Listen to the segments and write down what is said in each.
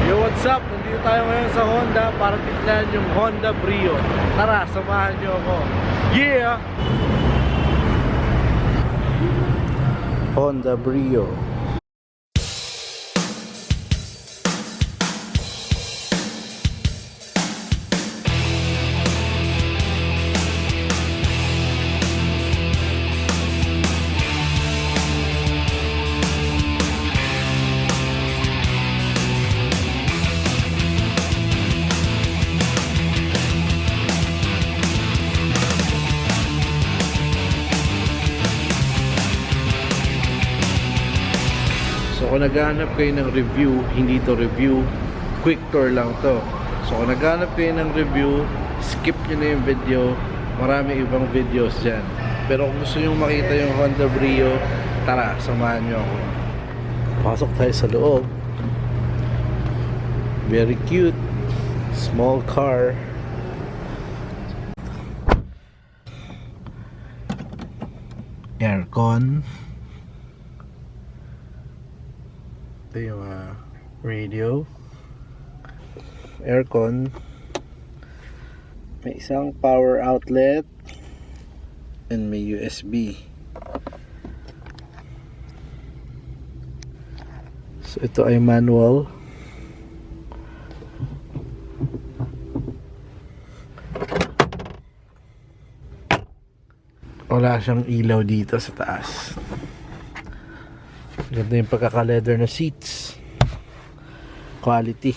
Yo, what's up? Nandito tayo ngayon sa Honda para tignan yung Honda Brio. Tara, samahan nyo ako. Yeah! Honda Brio. So kung naghahanap kayo ng review, hindi to review, quick tour lang to. So kung naghahanap kayo ng review, skip nyo na yung video. Marami ibang videos dyan. Pero kung gusto nyo makita yung Honda Brio, tara, samahan nyo ako. Pasok tayo sa loob. Very cute. Small car. Aircon. Ito yung radio, aircon, may isang power outlet, and may USB. So ito ay manual. Wala siyang ilaw dito sa taas. Ganda yung pagkaka-leather na seats. Quality.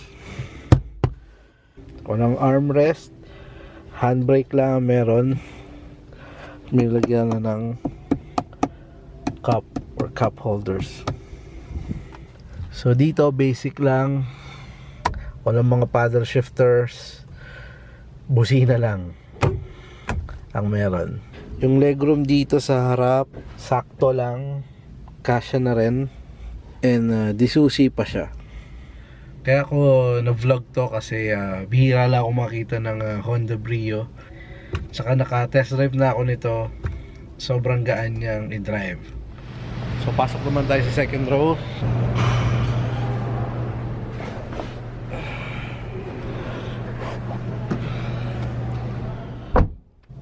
Walang armrest. Handbrake lang ang meron. May lagyan na ng cup or cup holders. So dito basic lang. Walang mga paddle shifters. Busina lang ang meron. Yung legroom dito sa harap, sakto lang. Kasya na rin. And disusi pa siya. Kaya ako na-vlog to kasi bihira lang ako makita ng Honda Brio. Saka naka-test drive na ako nito. Sobrang gaan niyang i-drive. So pasok naman tayo sa second row.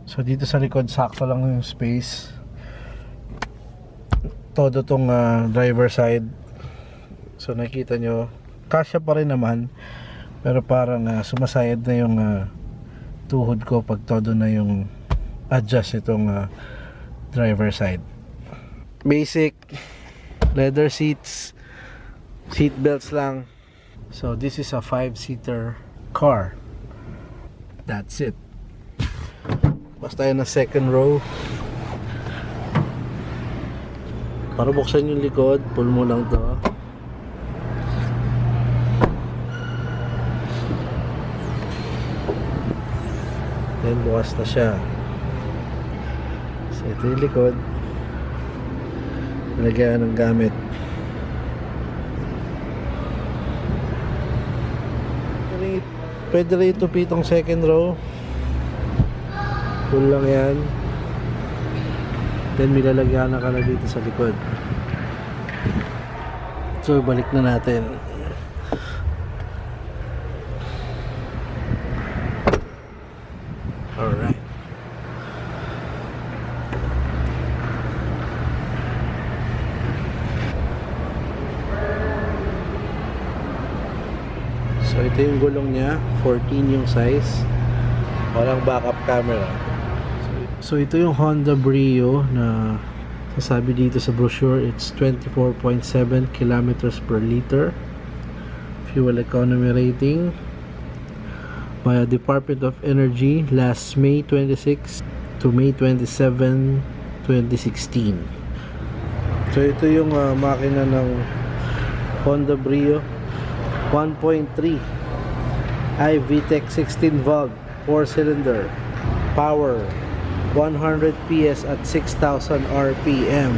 So dito sa likod sakto lang yung space. Todo tong driver side. So nakita nyo, kasya pa rin naman, pero parang sumasayad na yung tuhod ko pag todo na yung adjust itong driver side. Basic leather seats, seat belts lang. So this is a 5-seater car. That's it. Basta tayo na second row. Para buksan yung likod, pull mo lang to. Then bukas na siya. So ito yung likod. Nalagyan ng gamit. Pwede rin ito pitong second row. Pull lang yan. Then milalagyan na ka na dito sa likod. So balik na natin. Alright. So ito yung gulong niya, 14 yung size. Walang backup camera. So ito yung Honda Brio na sasabi dito sa brochure, it's 24.7 kilometers per liter. Fuel economy rating by Department of Energy last May 26 to May 27, 2016. So ito yung makina ng Honda Brio 1.3 iVTEC 16 valve 4-cylinder power 100 PS at 6,000 RPM.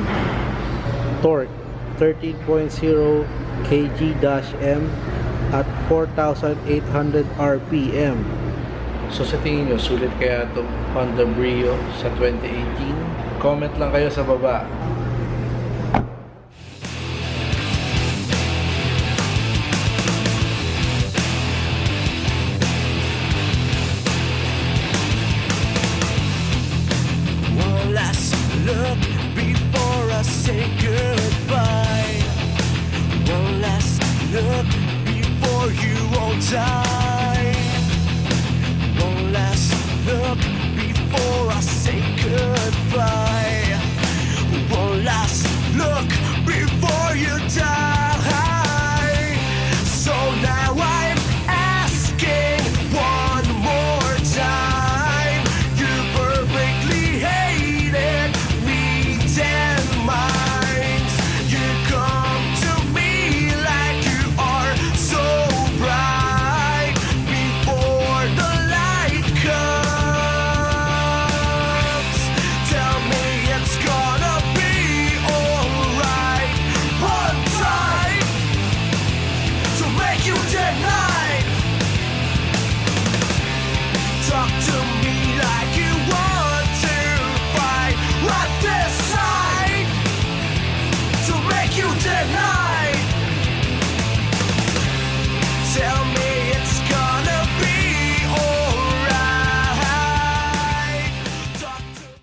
Torque 13.0 kg-m at 4,800 RPM. So sa tingin nyo, sulit kaya itong Honda Brio sa 2018? Comment lang kayo sa baba. or you won't die. One last look before I say goodbye. One last look before you die. So now I'm asking one more time. You perfectly hated me 10 minds. You come to me like you are so bright before the light comes. Tell me it's gonna be alright. One time to make you deny. Talk to me like you want to fight. Right this side to make you deny.